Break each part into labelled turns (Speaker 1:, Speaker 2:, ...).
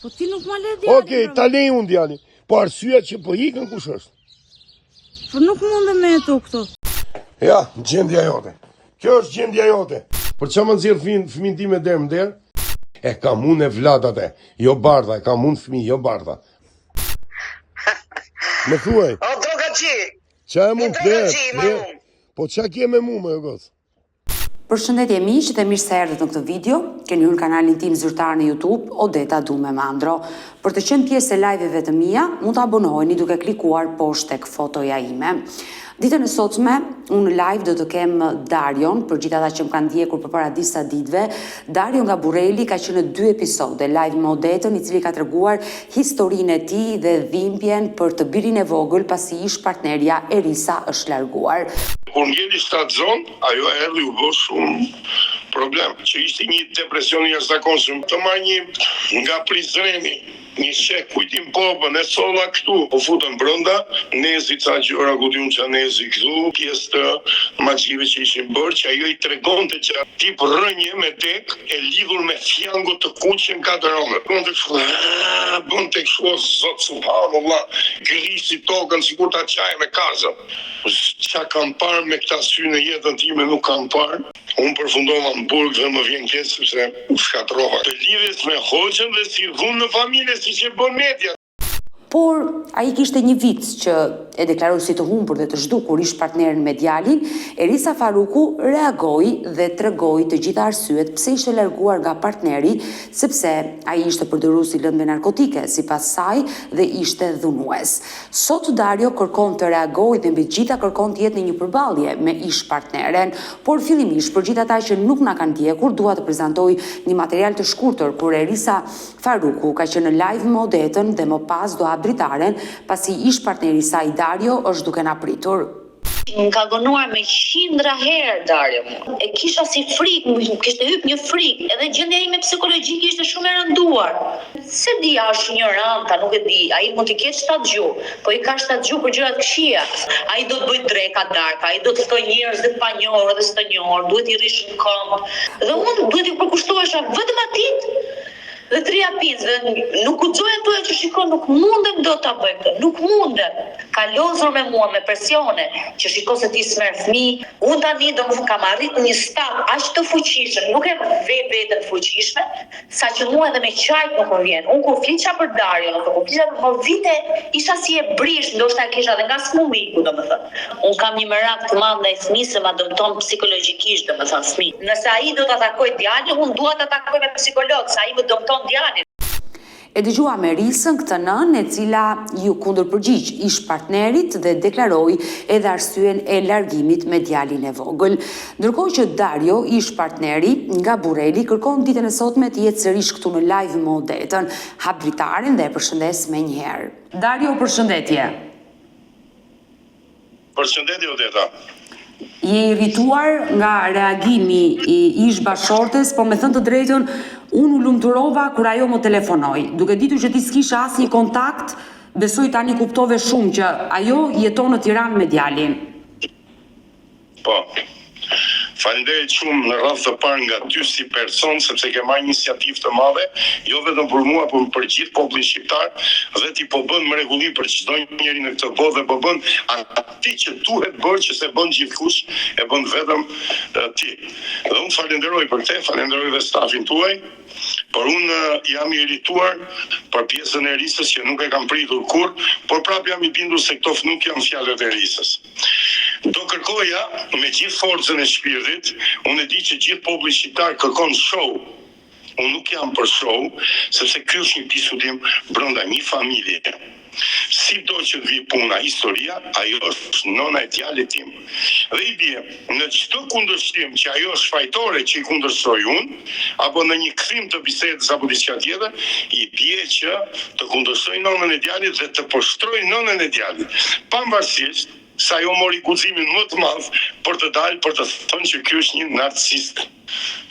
Speaker 1: Po ti nuk ma le djali.
Speaker 2: Okej, ta lej unë djali. Po arsyeja që po ikën kush është?
Speaker 1: Po nuk mundem me jetu këtu.
Speaker 2: Ja, gjendja jote. Kjo është gjendja jote. Për çfarë më nxjerr fëmin tim me derë më derë? E kam unë e vlatate, jo bardha, e kam unë fëmijë, jo bardha. Më thuaj.
Speaker 3: O drogaxhi.
Speaker 2: Qa e mund të dhe? Po qa kje me mu më gos?
Speaker 4: Përshëndetje miq dhe mirë se erdhët në këtë video. Keni hyrë kanalin tim zyrtar në YouTube, Odeta Dume Mandro. Për të qenë pjesë e live-eve të mia, mund të abonoheni duke klikuar poshtë tek fotoja ime. Ditën e sotme, unë live do të kem Darion, për gjithë ata që më kanë ndjekur përpara disa ditëve. Dario nga Burreli ka qenë në 2 episode live me Odetën, i cili ka treguar historinë e tij dhe dhimbjen për të birin e vogël pasi ish partnerja Erisa është larguar.
Speaker 2: Kur ngeli shtatzon, ajo erdhi u bë shumë problem, që ishte një depresion i jashtëzakonshëm. Të marr një nga Prizreni, një shek kujtim popën, e solla këtu, po futën brenda, nezi ca gjëra ku diun ça nezi këtu, pjesë të magjive që ishin bërë, që ajo i tregonte që tip rënje me dek e lidhur me fjango të kuqe në 4 orë. Bënte kështu, zot subhanallah, grisi tokën sikur ta çaj me kazën. Qa kam parë me këta sy në jetën time nuk kam parë. Unë përfundova në burg dhe më vjen keq sepse shkatrova. Të lidhes me hoxhën dhe si dhunë në familje si që bën media.
Speaker 4: Por ai kishte një vit që e deklaroi si të humbur dhe të zhdukur ish partnerin me djalin. Erisa Faruku reagoi dhe tregoi të gjitha arsyet pse ishte larguar nga partneri, sepse ai ishte përdorues i lëndëve narkotike, sipas saj, dhe ishte dhunues. Sot Dario kërkon të reagojë dhe mbi gjitha kërkon të jetë në një përballje me ish partneren, por fillimisht për gjithë ata që nuk na kanë ndjekur, dua të prezantoj një material të shkurtër kur Erisa Faruku ka qenë në live me Odetën dhe më pas do dritaren, pasi ish partneri i saj Dario është duke na pritur.
Speaker 5: Më ka gënuar me 100 herë Dario. E kisha si frikë, më kishte hyp një frikë, edhe gjendja ime psikologjike ishte shumë e rënduar. Se di, është ignoranta, nuk e di, ai mund të ketë 7 gjuhë, po i ka 7 gjuhë për gjërat këqija. Ai do të bëj dreka darka, ai do të ftoj njerëz të panjohur dhe të njohur, duhet i rish në këmbë. Dhe unë duhet i përkushtohesha vetëm atit. Dhe 3 apizve, nuk guxoja tuaj që shikon, nuk mundem do ta bëj këtë, nuk mundem. Ka lozur me mua me presione, që shikon se ti s'merr fëmijë. Unë tani domethënë kam arritur një stad aq të fuqishëm, nuk e veten fuqishme, saqë mua edhe me qajt nuk më vjen. Unë kur fliça për Dario, kur fliça për vite, isha si e brish, ndoshta kisha edhe nga smumiku, domethënë. Unë kam një merak të madh ndaj fëmisë, ma dëmton psikologjikisht, domethënë fëmijë. Nëse ai do ta takoj djalin, unë dua ta takoj me psikolog, sa ai më dëmton djalin.
Speaker 4: E dëgjuam Erisën këtë nënë, e cila ju kundërpërgjigj ish partnerit dhe deklaroi edhe arsyen e largimit me djalin e vogël. Ndërkohë që Dario, ish partneri nga Burreli, kërkon ditën e sotme të jetë sërish këtu në live me Odetën, hap dritarin dhe e përshëndes menjëherë. Dario, përshëndetje.
Speaker 2: Përshëndetje Odeta.
Speaker 4: Je irrituar nga reagimi i ish bashortes, po me thënë të drejtën, unë u lumturova kur ajo më telefonoi. Duke ditur që ti s'kishe asnjë kontakt, besoj tani kuptove shumë që ajo jeton në Tiranë me djalin.
Speaker 2: Po. Faleminderit shumë në radhë të parë nga ty si person, sepse ke marrë iniciativë të madhe, jo vetëm për mua, por për gjithë popullin shqiptar, dhe ti po bën mrekulli për çdo njeri në këtë botë dhe po bën atë që duhet bërë, që se bën gjithkush, e bën vetëm ti. Dhe unë falenderoj për te, falenderoj dhe stafin tuaj, por unë jam i irrituar për pjesën e Erisës që nuk e kam pritur kur, por prap jam i bindur se këto nuk janë fjalët e Erisës. Do kërkoja me gjithë forcën e shpirtit, unë e di që gjithë populli shqiptar kërkon show. Unë nuk jam për show, sepse ky është një pisutim brenda një familje. Si do që të vi puna, historia, ajo është nona e djalit tim. Dhe i bie, në çdo kundërshtim që ajo është fajtore që i kundërshoj unë, apo në një kthim të bisedës apo diçka tjetër, i bie që të kundërshoj nonën e djalit dhe të poshtroj nonën e djalit. Pavarësisht sa ajo mori guximin më të madh për të dalë për të thënë që ky është një narcisist.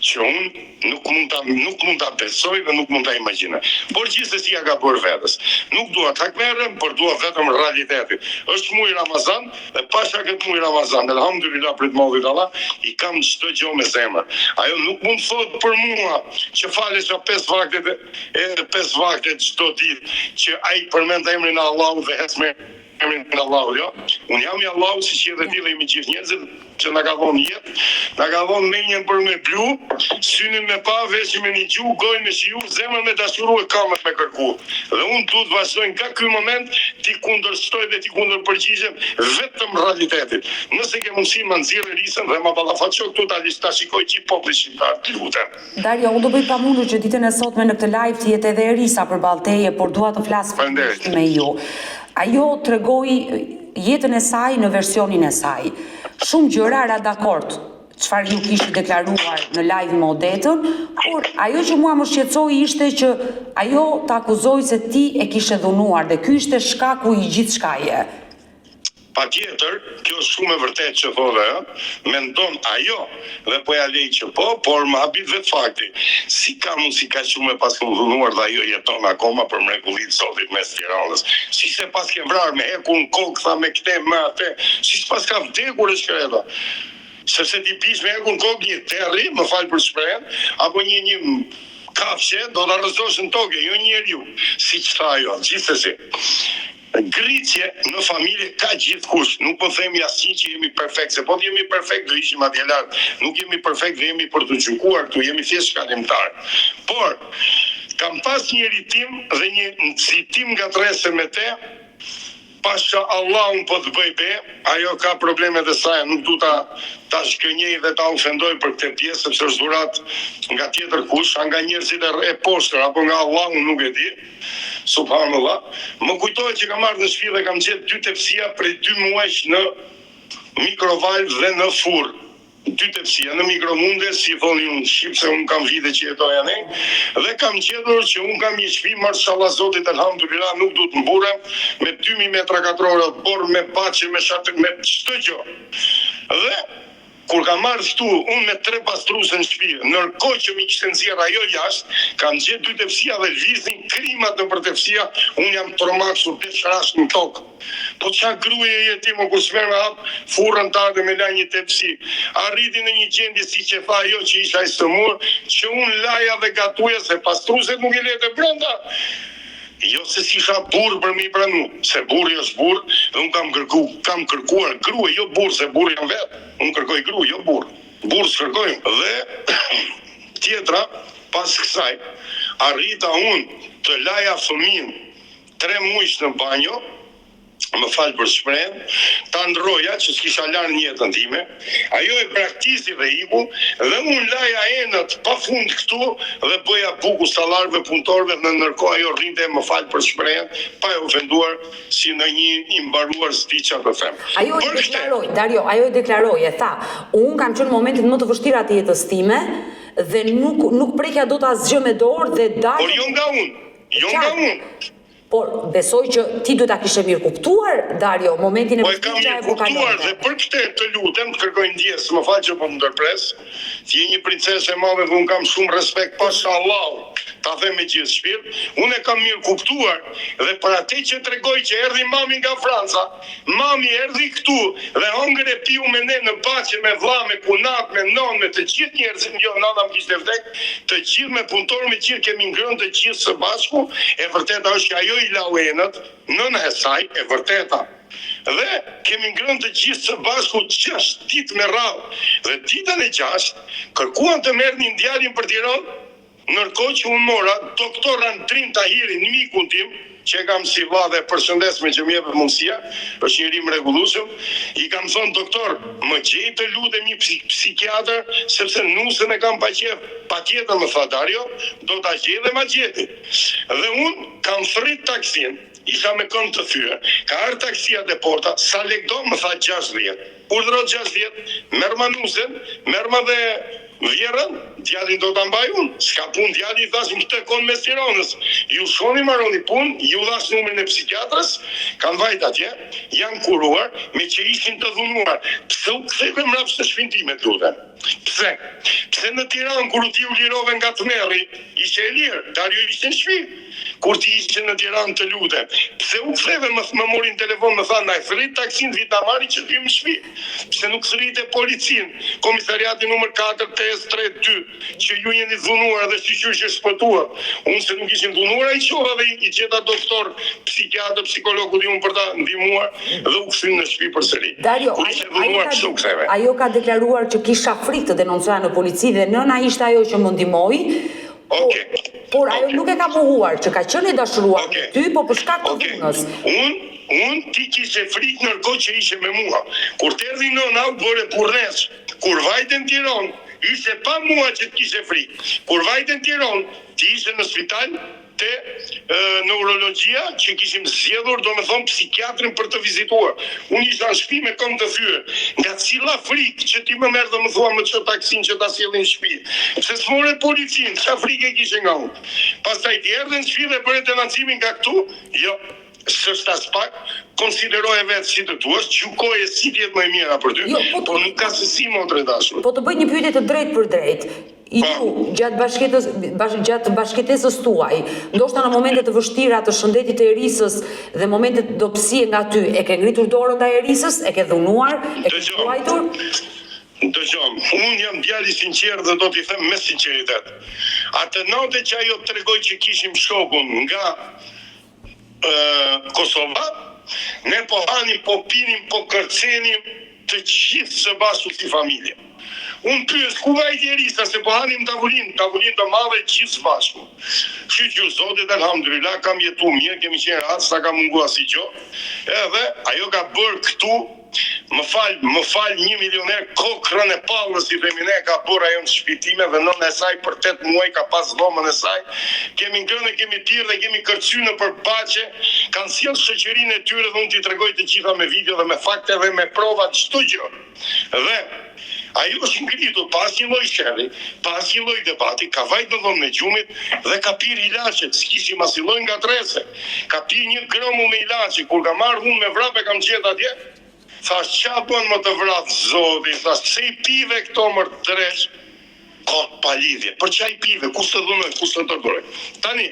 Speaker 2: Që unë nuk mund ta besoj dhe nuk mund ta imagjinoj. Por gjithsesi ja ka bërë vetes. Nuk dua ta merrem, por dua vetëm realitetin. Është muaj Ramazan dhe pasha këtë muaj Ramazan, elhamdulillah prit Mollait Allah, i kam çdo gjë me zemër. Ajo nuk mund të thotë për mua që falesha 5 vakte çdo ditë, që ai përmend emrin e Allahut dhe hes me emrin e Allahut, jo. Unë jam i Allahut siç edhe ti dhe jemi gjithë njerëzit që na ka dhënë jetë, na ka dhënë menjën për me blu, synin me pa, veshin me një gjuhë, gojën me shiu, zemrën me dashuru e kamët me kërku. Dhe unë duhet vazhdoj nga ky moment ti kundërstoj dhe ti kundërpërgjigjem vetëm realitetit. Nëse ke mundësi ma nxjerr Erisën dhe ma ballafaqo këtu ta shikoj gjithë populli shqiptar, lutem.
Speaker 4: Dario, unë do bëj pamundur që ditën e sotme në këtë live të jetë edhe Erisa përballë teje, por dua të flas me ju. Ajo tregoi jetën e saj në versionin e saj. Shumë gjëra ra dakord çfarë ju kishte deklaruar në live me Odetën, por ajo që mua më shqetësoi ishte që ajo të akuzoi se ti e kishe dhunuar dhe ky ishte shkaku i gjithë shkaje.
Speaker 2: Patjetër, kjo është shumë e vërtetë që thonë, mendon ajo dhe po ja lej që po, por më habit vetë fakti. Si ka mundësi ka shumë e pas këmë dhunuar dhe ajo jeton akoma për mrekullit sotit mes Tiranës. Si se pas ke vrarë me hekur në kokë, tha me këte, me atë, si se pas ka vdekur e shkreta. Sepse ti bish me hekur në kokë një terri, më falë për shprehen, apo një kafshe, do të rëzosh në toke, jo njeriu. Si që tha ajo, gjithsesi. Ngritje në familje ka gjithkush, nuk po themi asnjë që jemi perfekt, se po të jemi perfekt do ishim atje lart. Nuk jemi perfekt dhe jemi për të gjykuar këtu, jemi thjesht shkalimtar. Por kam pas një ritim dhe një nxitim nga trese me te, pasha Allah unë po të bëj be, ajo ka problemet e saj, nuk du ta shkënjej dhe ta ofendoj për këtë pjesë, sepse është dhurat nga tjetër kush, nga njerëzit e poshtër, apo nga Allah unë nuk e di, subhanallah. Më kujtohet që kam marrë në shtëpi dhe kam gjetë 2 tepsia prej 2 muajsh në mikrovalv dhe në furr. 2 tepsia në mikromunde, si thoni unë shqip, se unë kam vite që jetoja ne, dhe kam gjetur që unë kam një shtëpi, mashallah zotit elhamdulillah, nuk du të mburem, me 2000 metra katrore, por me bache, me shatër, me çdo gjë. Dhe kur kam marrë këtu, unë me 3 pastruse në shtëpi, nërkohë që mi kishte nxjerr ajo jashtë, kam gjetë 2 tepsia dhe lviznin krimat nëpër tepsia, unë jam tromaksur të shrash në tokë. Po çfarë gruaje je ti më kur s'merr me hap furrën tande me la një tepsi. Arriti në një gjendje siç e tha ajo që isha i stëmur, që unë laja dhe gatuja se pastruset nuk i lete brenda. Jo se si isha burr për mi pranu, se burri është burr dhe unë kam kërkuar grua, jo burr, se burri jam vetë. Unë kërkoj grua, jo burr. Burr s'kërkojmë. Dhe tjetra, pas kësaj, arrita unë të laja fëmin 3 muajsh në banjo, më falë për shprehen, ta ndroja që s'kisha larë jetën time, ajo e praktisi dhe iku, dhe unë laja enët pa fund këtu dhe bëja buku sallarëve punëtorëve dhe nërkohë ajo rrinte më falë për shprehen, pa e ofenduar si në një imbaruar stiqa të them.
Speaker 4: Ajo e deklaroi, Dario, ajo e deklaroi, e tha, unë kam qenë në momentin më të vështira të jetës time dhe nuk prekja dot asgjë me dorë dhe dalë.
Speaker 2: Por jo nga unë, jo nga unë.
Speaker 4: Por besoj që ti duhet ta kishe mirë kuptuar, Dario, momentin e
Speaker 2: vështirë. Po e kam mirë kuptuar dhe për këtë të lutem, të kërkoj ndjesë, më fal që po më ndërpres. Ti je një princesë e madhe dhe unë kam shumë respekt, pashallah, ta them me gjithë shpirt. Unë e kam mirë kuptuar dhe për atë që tregoj që erdhi mami nga Franca, mami erdhi këtu dhe hongër e piu me ne në paqe, me vlla, me kunat, me nonë, me të gjithë njerëzit, jo nana më kishte vdek, të gjithë me punëtorë, me gjithë kemi ngrënë të gjithë së bashku, e vërteta është që ajo i lau enët, nëna e saj, e vërteta. Dhe kemi ngrënë të gjithë së bashku 6 ditë me radhë. Dhe ditën e 6 kërkuan të merrnin djalin për Tiranë, nërkohë që unë mora doktor Antrin Tahiri, një mikun tim, që e kam si vlla dhe përshëndesme që më jep mundësia, është njëri mrekullueshëm, i kam thonë doktor, më gjej të lutem një psikiatër, sepse nusën e kam pa qef, patjetër më tha Dario, do ta gjej dhe ma gjeti. Dhe unë kam thrit taksin, isha me këmbë të thyer, ka ardhur taksia te porta, sa lek do më tha 60. Urdhëro 60, merr ma nusën, merr ma dhe vjerën, djalin do ta mbaj unë. S'ka punë djali, i thash më këtë kon me Tiranës. Ju shkoni marroni punë, ju dhash numrin e psikiatrës, kanë vajt atje, janë kuruar me që ishin të dhunuar. Pse u ktheve mbrapsht në shtëpinë time, lutem? Pse? Pse në Tiranë kur ti u lirove nga Tmerri, ishe e lirë, Dario ishte në shtëpi. Kur ti ishe në Tiranë, të lutem, pse u ktheve më morin telefon, më thanë, na e thrit taksin vit ta marri që ti më shtëpi. Pse nuk thritë policin, komisariati numër 4-5-3-2, që ju jeni dhunuar dhe sikur që shpëtuar. Unë se nuk ishim dhunuar, ai qova dhe i gjeta doktor, psikiatër, psikologu di unë për ta ndihmuar dhe u kthyn në shtëpi përsëri.
Speaker 4: Dario, ajo ka deklaruar që kisha frikë të denoncoja në polici dhe nëna ishte ajo që më ndihmoi. Por ajo nuk e ka mohuar që ka qenë e dashuruar me ty, po për shkak të dhunës.
Speaker 2: Unë ti kishe frikë nërkohë që ishe me mua. Kur të erdhi nëna, u bëre burrnes. Kur vajte në Tiranë, ishe pa mua që të kishe frikë. Kur vajte në Tiranë, ti ishe në spital te neurologjia që kishim zgjedhur, do me thonë, psikiatrin për të vizituar. Unë isha në shtëpi me këmbë të thyer. Nga cila frikë që ti më merr dhe më thua më ço taksin që ta sjellin në shtëpi. Pse s'more policin, çfarë frikë kishe nga unë? Pastaj ti erdhe në shtëpi dhe bëre denuncimin nga këtu? Jo. S'është as pak, konsideroje vetë si të duash, gjykoje si tjetë më e mira për ty, por nuk ka se si motre dashur.
Speaker 4: Po të bëj një pyetje të drejtë për drejtë. Ju, gjatë bashkëtesës tuaj, ndoshta në momente të vështira të shëndetit të Erisës dhe momente të dobësie nga ty, e ke ngritur dorën ndaj Erisës, e ke dhunuar, e ke shkruajtur?
Speaker 2: Dëgjom, unë jam djali sinqert dhe do t'i them me sinqeritet. Atë natë që ajo tregoi që kishim shokun nga Kosova, ne po hanim, po pinim, po kërcenim të gjithë së bashku si familje. Unë pyes ku vajti Erisa se po hanim tavolinë të madhe gjithë së bashku. Shqyqju Zotit, alhamdulillah, kam jetu mirë, kemi qenë rahat, sa ka mungu asnjë gjë. Edhe ajo ka bërë këtu, më fal 1 milioner kokrën e pallës i femine ka bërë ajo në shpitime dhe nëna e saj për 8 muaj ka pas dhomën e saj. Kemi ngrënë, kemi pirë dhe kemi kërcyë në përbaqe, kanë sjellë shoqërinë e tyre dhe unë t'i tregoj të gjitha me video dhe me fakte dhe me prova çdo gjë. Dhe ajo është ngritur pas një lloj sherri, pas një lloj debati, ka vajt në dhomën e gjumit dhe ka pirë ilaçet, s'kishim asnjë lloj ngatrese. Ka pirë një grëmull me ilaçe, kur ka marrë unë me vrapë kam gjetë atje. Thash, qa bën më të vratë Zoti? Thash, pse i pive këto më dresh? Ka pa lidhje. Për qa i pive? Ku së të dhunoj? Ku së të tërguroj? Tani,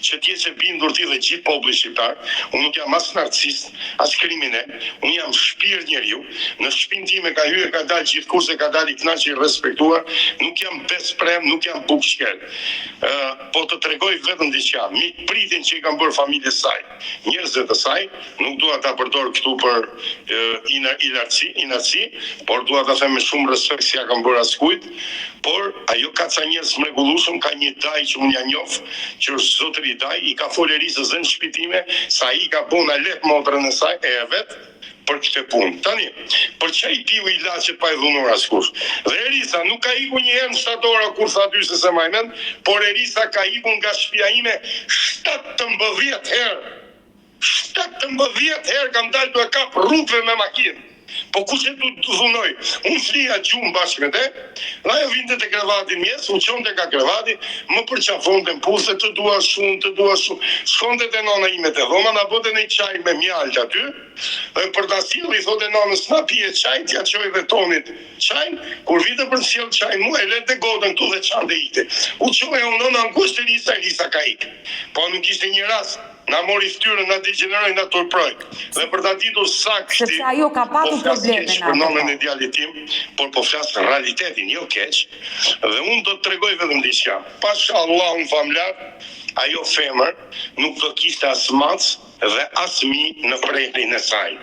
Speaker 2: që t'je që bindur ti dhe gjithë populli shqiptar, unë nuk jam as narcist, as kriminal, unë jam shpirt njeriu, në shtëpinë time ka hyrë, ka dalë gjithkusht, ka dalë i kënaqur i respektuar, nuk jam besprem, nuk jam bukshkel. Po të tregoj vetëm diçka, mi pritin që i kam bërë familjes saj, njerëzve të saj, nuk dua ta përdor këtu për inarci, por dua ta them me shumë respekt si ja kam bërë askujt, por ajo ka ca njerëz mrekullueshëm, ka një daj që unë ja njoh, që është zotëri daj, i ka folë Erisës në shpitime, sa i ka bënë let motrën e saj, e vet, për këtë punë. Tani, për çai piu ilaçe pa i dhunur askush. Dhe Erisa nuk ka ikur një herë në 7 ora kur tha dy se më mend, por Erisa ka ikur nga shtëpia ime 17 herë. 17 herë kam dalë të kap rrugëve me makinë. Po kush e du të dhunoj? Unë flija gjumë bashkë me te, dhe ajo vinte te krevati mjes, u qonte ka krevati, më përqafonte në puse, të dua shumë. Shkonte te nona ime te dhoma, na bote një qaj me mjaltë aty, dhe për ta sjellë i thote nonës, na pije qaj, t'ja qoj dhe tonit qaj, kur vite për të sjellë qaj, mu e lete godën tu dhe qante ite. U qoj e nona në kusht Elisa ka ikë. Po nuk ishte një rast. Na mori ftyrën, na degeneroi, na turproi. Dhe për ta ditur saktë,
Speaker 4: sepse ajo ka patur probleme
Speaker 2: për nomën e djalit tim, por po flas realitetin, jo keq. Dhe unë do të tregoj vetëm diçka. Pashallah, un famlar, ajo femër nuk do kishte as mac dhe as mi në prehrin e saj.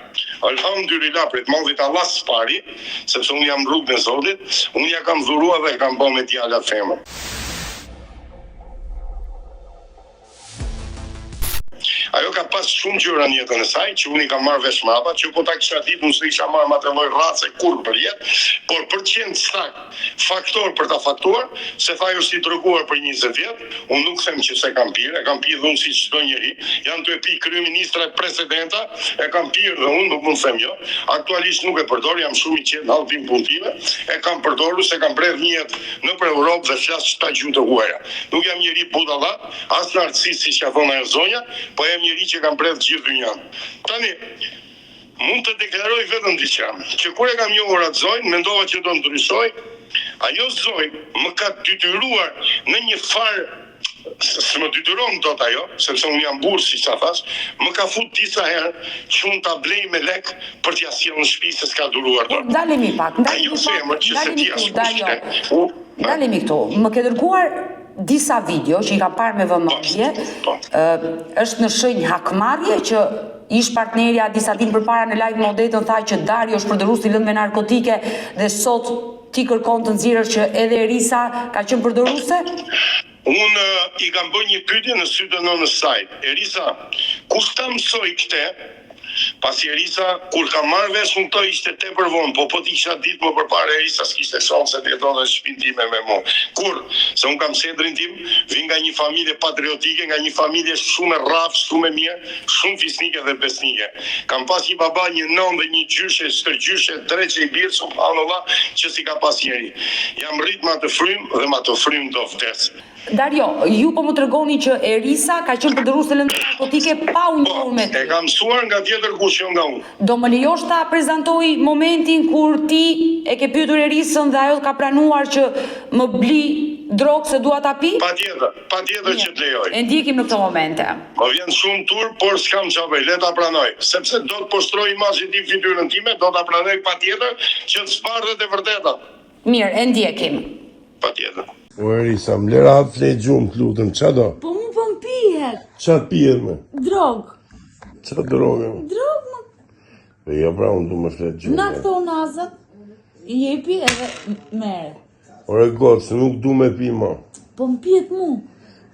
Speaker 2: Alhamdulillah, pret mallit Allah s'pari, sepse unë jam rrugën e Zotit, unë ja kam dhuruar dhe kam bërë me djalat femër. Ajo ka pas shumë gjëra në jetën e saj, që unë i kam marrë vesh mrapa, që po ta kisha ditë unë s'isha marrë ma të lloj rrace kur për jetë, por për qenë sakt, faktor për ta faktuar, se tha jo si droguar për 20 vjet, unë nuk them që se kam pirë, e kam pirë dhe unë si çdo njeri, janë të e pi kryeministra e presidenta, e kam pirë dhe unë, nuk mund them jo, aktualisht nuk e përdor, jam shumë i qetë në hallëtim punëtive, e kam përdorur se kam bredh një jetë nëpër Europë dhe flas 7 gjuhë të huaja. Nuk jam njeri budalla, as narcis si që thon ajo zonja, po jam njeri që kam bredh gjithë dynjan. Tani, mund të deklaroj vetëm diçka, që kur e kam njohur atë zonjë, mendova që do ndryshoj, ajo zonjë më ka detyruar në një farë, së më detyron dot ajo, sepse unë jam burr, siç ta thash, më ka fut disa herë që unë ta blej me lek për t'ia sjellë në shtëpi se s'ka duruar dot.
Speaker 4: Dalemi pak, dalemi këtu. Më ke dërguar disa video që i kam parë me vëmendje, është në shenjë hakmarrje që ish partnerja disa ditë përpara në live modetën tha që Dario është përdorues i lëndëve narkotike dhe sot ti kërkon të nxirrësh që edhe Erisa ka qenë përdoruese?
Speaker 2: Unë i kam bërë një pyetje në sy të nënës saj. Erisa, kush ta mësoi këtë? Pasi Erisa, kur ka marrë vesh unë këto ishte tepër vonë, po ti kisha ditë më përpara Erisa s'kishte shanse të jetonte në shtëpinë time me mua. Kur? Se unë kam sedrin tim, vin nga një familje patriotike, nga një familje shumë e rrafë, shumë e mirë, shumë fisnike dhe besnike. Kam pas një baba, një nënë dhe një gjyshe, stërgjyshe, dreqe i birë, subhanallah, që si ka pas njeri. Jam rrit ma të frym dhe ma të frym do vdes.
Speaker 4: Dario, ju po më tregoni që Erisa ka qenë përdoruese lëndë narkotike pa u njohur me ty.
Speaker 2: E kam mësuar nga tjetër kush jo nga unë.
Speaker 4: Do më lejosh ta prezantoj momentin kur ti e ke pyetur Erisën dhe ajo ka pranuar që më bli drogë se dua ta pi?
Speaker 2: Patjetër që të lejoj.
Speaker 4: E ndjekim në këto momente.
Speaker 2: Më vjen shumë tur, por s'kam çfarë bëj, le ta pranoj. Sepse do të postroj imazhin tim, fytyrën time, do ta pranoj patjetër që të sparret e vërteta.
Speaker 4: Mirë, e ndjekim.
Speaker 2: Patjetër.
Speaker 3: O Erisa, më lera hapë flejt gjumë të lutëm, qa do?
Speaker 1: Po mu po m'pihet.
Speaker 3: Qa të pijet me?
Speaker 1: Drog.
Speaker 3: Qa droge me?
Speaker 1: Drog më.
Speaker 3: E jo pra, unë du me flejt gjumë.
Speaker 1: Na këto nazat, jepi edhe mere.
Speaker 3: Ore gotë, se nuk du me pi ma.
Speaker 1: Po m'pihet mu.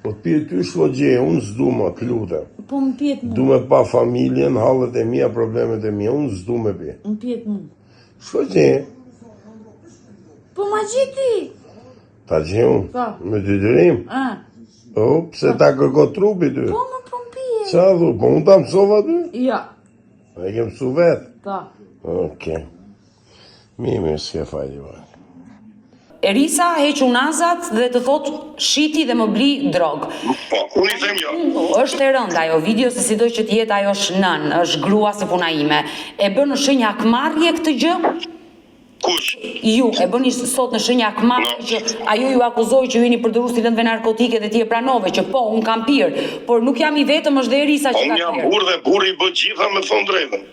Speaker 3: Po të pijet ty shlogje, unë s'du ma, të lutem.
Speaker 1: Po m'pihet mu.
Speaker 3: Du me pa familjen, hallet e mija, problemet e mija, unë s'du me pi.
Speaker 1: M'pihet mu.
Speaker 3: Shlogje.
Speaker 1: Po ma gjiti.
Speaker 3: Ta gjemë?
Speaker 1: Po.
Speaker 3: Me të dyrim? O, pse ta kërko trupi ty?
Speaker 1: Po më po m'pihet.
Speaker 3: Qa dhu, po unë ta mësova ty?
Speaker 1: Ja.
Speaker 3: E ke mësu vetë?
Speaker 1: Po.
Speaker 3: Oke. Mirë, s'ke fajli va.
Speaker 4: Erisa heq unazat dhe të thot shiti dhe më bli drog.
Speaker 2: Po, unë i them jo.
Speaker 4: Është e rënda ajo video, se sido që t'jetë ajo është nën, është grua se puna ime. E bën në shenjë hakmarrje këtë gjë?
Speaker 2: Kush?
Speaker 4: Ju, e bëni sot në shenjë hakmarrje që ajo ju akuzoi që ju jeni përdorues i lëndëve narkotike dhe ti e pranove që po, unë kam pirë, por nuk jam i vetëm, është dhe Erisa që ka pirë.
Speaker 2: Unë jam burr dhe burri bë gjitha me thon drejtën.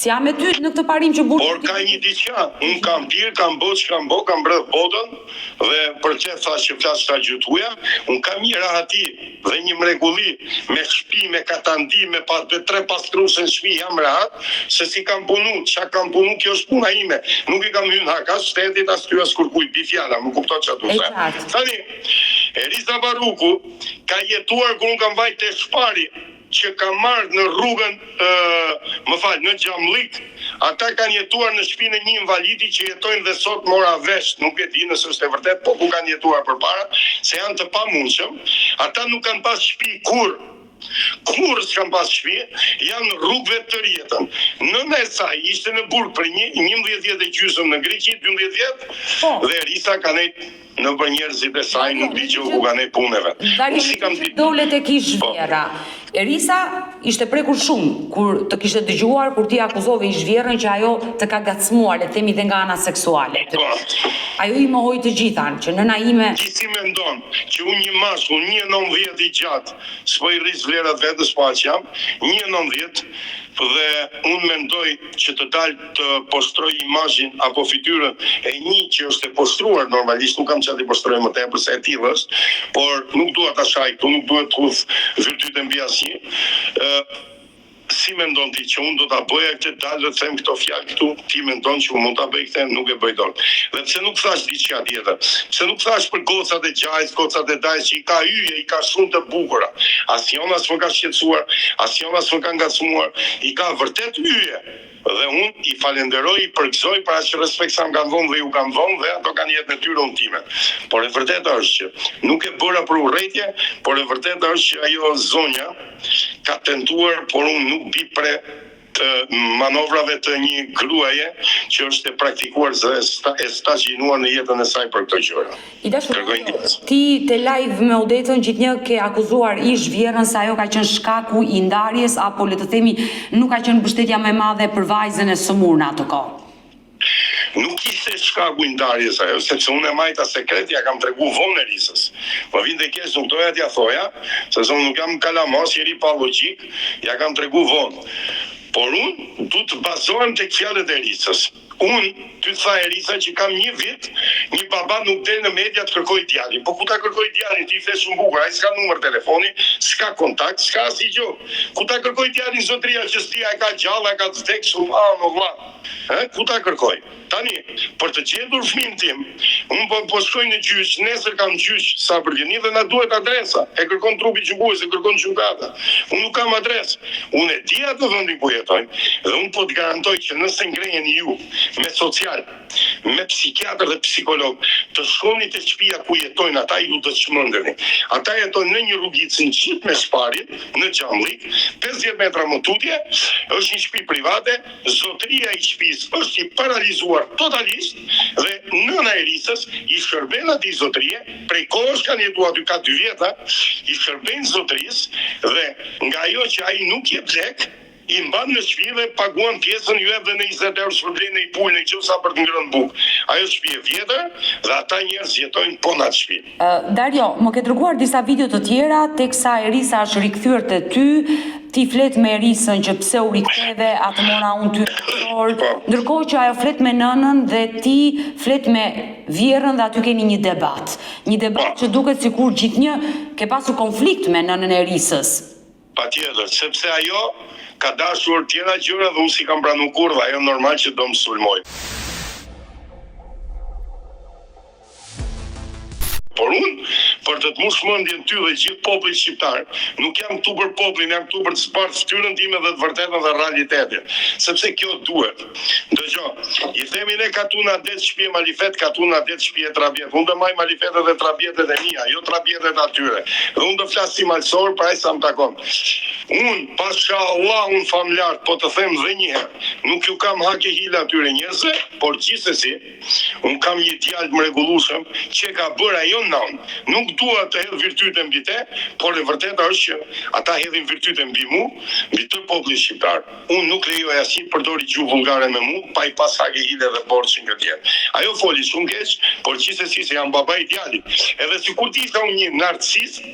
Speaker 4: S'jam me ty në këtë parim që burri...
Speaker 2: Por ka një diçka, unë kam pirë, kam bë që kam bë, kam bredh botën dhe për që thash që flas ta gjutuja, unë kam një rahati dhe një mrekulli me shtëpi, me katandi, me pas 3 pastruese në shtëpi, jam rahat, se si kam punu, çka kam punu, kjo është puna ime. Nuk i kam hyrë hak as shtetit as ty as kurkujt, bi fjala, më kupton çfarë do të them. Tani, Erisa Baruku ka jetuar kur unë kam vajt te Shpari, që ka marrë në rrugën, në Gjamllik, ata kanë jetuar në shtëpinë e një invalidi që jetojnë dhe sot mora vesh, nuk e di nëse është e vërtet, po ku kanë jetuar përpara, se janë të pamundshëm, ata nuk kanë pas shtëpi kur s'kan pas shtëpi, janë rrugëve të rjetën. Nëna e saj ishte në burg për 11 vjet e gjysmë në Greqi, 12 vjet, dhe Erisa ka nejt në për njerëzit e saj, nuk di që ku ka nejt puneve.
Speaker 4: Dole të kish zhvjera. Erisa ishte prekur shumë kur të kishte dëgjuar kur ti akuzove i zhvjerën që ajo të ka gacmuar, le të themi dhe nga ana seksuale. Ajo i mohoi të gjithan, që nëna ime...
Speaker 2: Ti si mendon që unë një mashkull, 1.90 i gjatë, s'po i rris vlerat vetës pa që jam, 1.90, dhe unë mendoj që të dalë të postroj imazhin apo fytyrën e një që është e postruar normalisht, nuk kam çati postroj më tepër se e tillë është, por nuk dua ta shaj këtu, nuk duhet të hudh virtyte mbi asnjë. si mendon ti që unë do ta bëja këtë, dalë të them këto fjalë këtu, ti mendon që unë mund ta bëj këtë, nuk e bëj dot. Dhe pse nuk thash diçka tjetër? Pse nuk thash për gocat e gjajs, gocat e dajs që i ka hyje, i ka shumë të bukura. Asnjëna s'më ka shqetësuar, asnjëna s'më ka ngacmuar, i ka vërtet hyje. Dhe unë i falenderoj, i përgëzoj për aq respekt sa më kanë vënë dhe ju kanë vënë dhe ato kanë jetë në tyre time. Por e vërteta është që nuk e bëra për urrëtie, por e vërteta është që ajo zonja ka tentuar, por unë nuk bi pre të manovrave të një gruaje që është e praktikuar dhe e stagjinuar në jetën e saj për këto gjëra.
Speaker 4: I dashur, ti te live me Odetën gjithnjë ke akuzuar ish vjerën se ajo ka qenë shkaku i ndarjes, apo le të themi nuk ka qenë mbështetja më e madhe për vajzën e sëmurë në atë kohë.
Speaker 2: Nuk ishte shkaku i ndarjes ajo, sepse unë e majta sekret, ja kam tregu vonë Erisës. Më vinte keq, nuk doja t'ja thoja, sepse unë nuk jam kalamos, jeri pa logjik, ja kam tregu vonë. Por unë du të bazohem tek fjalët e Erisës. Unë ty tha Erisa që kam një vit, një baba nuk del në media të kërkoj djalin. Po ku ta kërkoj djalin? Ti the shumë bukur, ai s'ka numër telefoni, s'ka kontakt, s'ka asgjë gjë. Ku ta kërkoj djalin zotria që stia e ka gjallë, e ka vdek shumë anë vlla. Ku ta kërkoj? Tani, për të gjetur fëmin tim, unë po shkoj në gjyq, nesër kam gjyq sa për vjeni dhe na duhet adresa. E kërkon trupi gjykues, e kërkon gjykata. Unë nuk kam adresë. Unë e di atë vendin ku jetojmë dhe unë po të garantoj që nëse ngreheni ju me social, me psikiatër dhe psikolog, të shkoni te shtëpia ku jetojnë ata, ju do të çmendeni. Ata jetojnë në një rrugicë në qitë me Shparin, në Gjamllik, 50 metra më tutje, është një shtëpi private, zotëria i shtëpisë është i paralizuar totalisht dhe nëna e Erisës i shërben atij zotërie, prej kohësh kanë jetuar aty ka 2 vjeta, i shërben zotërisë dhe nga ajo që ai nuk jep lek, i mban në shtëpi dhe paguan pjesën, ju jep dhe në 20 euro shpërblen në i pul në gjësa për të ngrënë bukë. Ajo shtëpi e vjetër dhe ata njerëz jetojnë po në atë shtëpi.
Speaker 4: Dario, më ke dërguar disa video të tjera teksa Erisa është rikthyer te ty, ti flet me Erisën që pse u riktheve, atë mora unë ty ndërkohë që ajo flet me nënën dhe ti flet me vjerën dhe aty keni një debat. Një debat që duket sikur gjithnjë ke pasur konflikt me nënën e Erisës.
Speaker 2: Patjetër, sepse ajo ka dashur tjera gjëra dhe unë si kam pranu kur dhe ajo normal që do më sulmoj. Por unë, për të të mush mendjen ty dhe gjithë popullit shqiptar, nuk jam këtu për popullin, jam këtu për të zbardhur fytyrën time dhe të vërtetën dhe realitetin. Sepse kjo duhet. Dëgjoj, i themi ne katuna det shtëpi malifet, katuna det shtëpi e trabjet. Unë do maj malifetet dhe trabjetet e mia, jo trabjetet atyre. Dhe unë do flas si malsor për ai sa më takon. Unë, pashallah, unë familjar, po të them dhe një herë, nuk ju kam hake hila atyre njerëzve, por gjithsesi, unë kam një djalë mrekullueshëm që ka bërë ajo non. Nuk dua të hedh virtyten mbi te, por e vërteta është që ata hedhin virtyten mbi mua, mbi të popullin shqiptar. Unë nuk lejoj asnjë përdori gjuhë vulgare me mua, pa i pas hake hile dhe borxhin këtë jetë. Ajo foli shumë keq, por gjithsesi se jam baba i djalit. Edhe sikur ti isha unë një narcisist,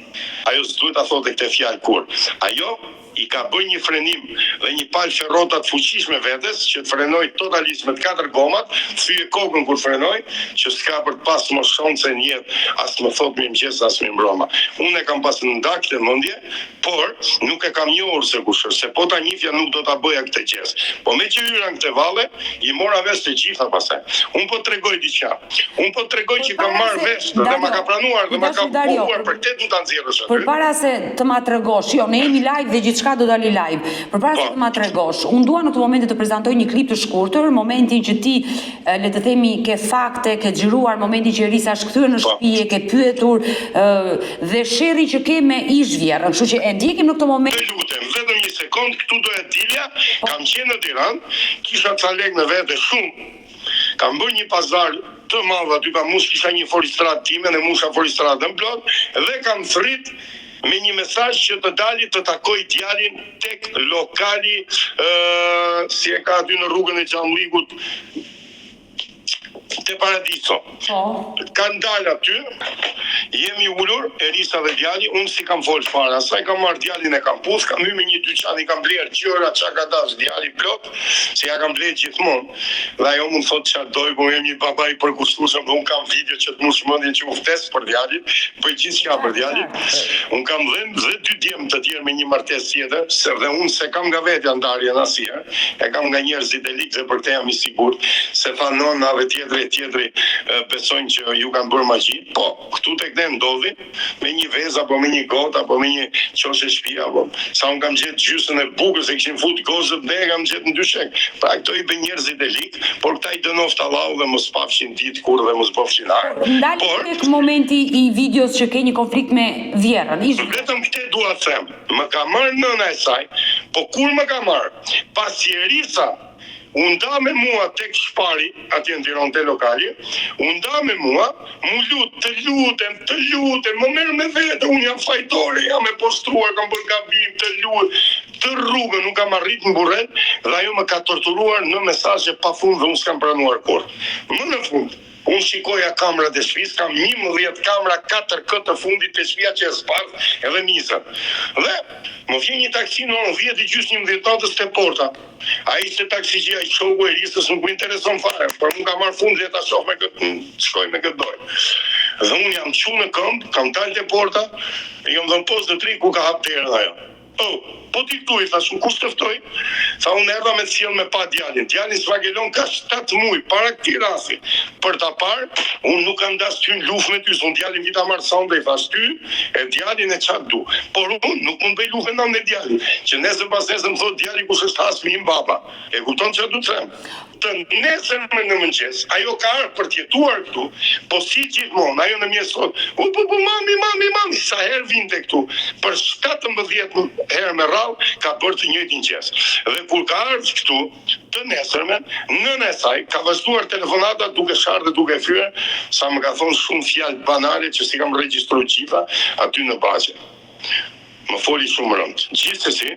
Speaker 2: ajo s'duhet ta thotë këtë fjalë kur. Ajo i ka bërë një frenim dhe një palë ferrota të fuqishme vetes që të frenoj totalisht me 4 gomat, thyje kokën kur frenoj, që s'ka për të pas më shanse në jetë, as më thot mi mëngjes, as mi mbroma. Unë e kam pas në ndak të mendje, por nuk e kam njohur se kush është, se po ta njihja nuk do ta bëja këtë gjë. Po me që hyra në këtë valle, i mora vesh të gjitha pastaj. Unë po tregoj diçka. Unë po tregoj që kam marrë vesh dhe ma ka pranuar dhe ma ka bukuar për këtë do ta nxjerrësh aty.
Speaker 4: Përpara se të ma tregosh, jo, ne jemi live dhe gjithçka do dali live. Përpara se të ma tregosh, unë dua në këtë moment të prezantoj një klip të shkurtër, momentin që ti le të themi ke fakte, ke xhiruar momentin që Erisa është kthyer në shtëpi, ke pyetur dhe sherri që ke me ish vjerën. Kështu që e ndjekim në këtë moment.
Speaker 2: Të lutem, vetëm një sekond, këtu do e dilja, kam qenë në Tiranë, kisha ca lek në vete shumë. Kam bërë një pazar të madh aty, pa mush kisha një foristrat time, në musha foristratën plot dhe kam thrit me një mesazh që të dali të takoj djalin tek lokali si e ka aty në rrugën e Gjamllikut. te Paradiso. Kanë dalë aty, jemi ullur, Erisa dhe djali, unë si kam folë fare, asaj kam marrë djalin e kam pus, kam hymë një dyqan, i kam blerë gjëra, qa ka dash djali plot, se ja kam blerë gjithmonë. Dhe ajo mund thot që doj, po jam një baba i përkushtueshëm, unë kam video që të mu shmëndin që u ftes për djalin, për gjithë që për djalin. Unë kam dhe 2 djemë të tjerë me një martes tjetër, se dhe unë se kam nga vetja ndarje në asija, e kam nga njerëzit e likë dhe për te jam i sigurt, se tha nonave tjetëri besojnë që ju kanë bërë magji, po, këtu tek ne ndodhi, me një vezë, apo me një gotë, apo me një qoshe shtëpi, apo, sa unë kam gjetë gjysën e bukër, se kishin fut gozët dhe kam gjetë në dyshek. Pra këto i bë njerëzit e likë, por këta i dënoft Allahu dhe mos pafshin ditë kur dhe mos pafshin arë.
Speaker 4: Ndalë tek momenti i videos që ke një konflikt me vjerën.
Speaker 2: Vetëm këtë dua të them, më ka marrë nëna e saj, po kur më ka marrë? Pasi Erisa u nda me mua tek shpari, atje në Tiranë te lokali, u nda me mua, mu të lutem, më merr me vete, unë jam fajtore, jam e postruar, kam bërë gabim, të lutem, të rrugën, nuk kam arrit në burret, dhe ajo më ka torturuar në mesazhe pafund dhe unë s'kam pranuar kurrë. Më në fund, unë shikoja kamerat e shtëpisë, kam 11 kamera 4K të fundit të shtëpia që e zbardh edhe nisën. Dhe më vjen një taksi në orën 10:30 natës te porta. Ai ishte taksiqia i shoku e Erisës, nuk më intereson fare, por unë kam marrë fund dhe ta shoh me këtë, shkoj me këtë dorë. Dhe unë jam çu në këmbë, kam dalë te porta, e jam dhënë poshtë të tri ku ka hap derën ajo. Po ti këtu i thash, kush të ftoj? Tha unë erdha me të sjell me pa djalin. Djalin sfagelon ka 7 muaj para këtij rasti. Për ta parë, unë nuk kam dash ty në luftë me ty, son djalin vita marr sonde i thash ty, e djalin e çat du. Por unë nuk mund bëj luftë ndaj djalit. Që nesër pas nesër më thot djali kush është has fëmijë baba. E kupton çfarë do të them? Të nesër në mëngjes, ajo ka ardhur për të jetuar këtu, po si gjithmonë, ajo në mjes thot, po mami, sa herë vinte këtu, për 17 herë me radhë ka bërë të njëjtin gjest. Dhe kur ka ardhur këtu, të nesërmen, nëna e saj ka vazhduar telefonata duke sharë dhe duke fyer, sa më ka thonë shumë fjalë banale që si kam regjistruar gjitha aty në bagje. Më foli shumë rënd. Gjithsesi,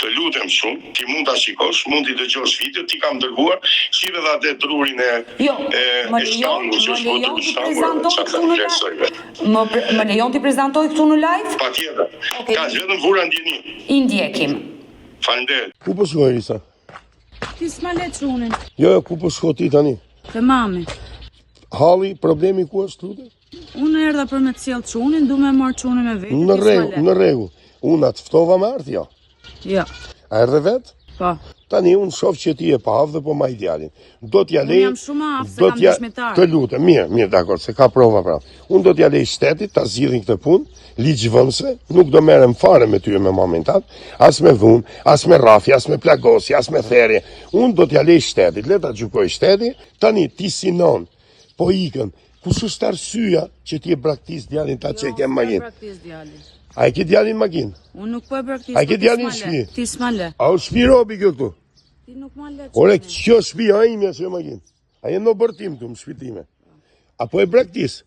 Speaker 2: të lutem shumë, ti mund ta shikosh, mund t'i dëgjosh video, ti kam dërguar, shive dhe atë drurin e shtangu që është votur shtangu.
Speaker 4: Më lejon t'i prezantoj këtu në live?
Speaker 2: Patjetër. Ka vetëm vura ndjeni.
Speaker 4: I ndjekim.
Speaker 2: Faleminderit.
Speaker 3: Ku po shkoj Erisa?
Speaker 1: Ti s'ma le çunin.
Speaker 3: Jo, ku po shko ti tani?
Speaker 1: Te mami.
Speaker 3: Halli, problemi ku është lutem?
Speaker 1: Unë erdha për me të sjell çunin, du me marr çunin me vete.
Speaker 3: Në rregull. Unë atë ftova me ardh, jo.
Speaker 1: Jo.
Speaker 3: A erdhe vet?
Speaker 1: Po.
Speaker 3: Tani unë shoh që ti e pa havë dhe po ma i djalin. Do t'ja lej.
Speaker 1: Unë jam shumë aftë se kam dëshmitar.
Speaker 3: Të lutem, mirë, dakor, se ka prova pra. Unë do t'ja lej shtetit, ta zgjidhin këtë punë, ligjvënëse, nuk do merrem fare me ty me momentat, as me dhunë, as me rrafje, as me plagosje, as me therje. Unë do t'ja lej shtetit, le ta gjykoj shteti, tani ti sinon, po ikën. Kush është arsyeja që ti e braktis djalin ta që e ke makinë? A e ke djalin makinë?
Speaker 1: Unë nuk po e braktis.
Speaker 3: A e ke djalin shtëpi?
Speaker 1: Ti s'ma le.
Speaker 3: A u shtëpi robi kjo këtu?
Speaker 1: Ti nuk ma le.
Speaker 3: Ore, kjo shtëpia imja që e makinë. A jenë në bërtim këtu, më shpitime. Apo e braktis?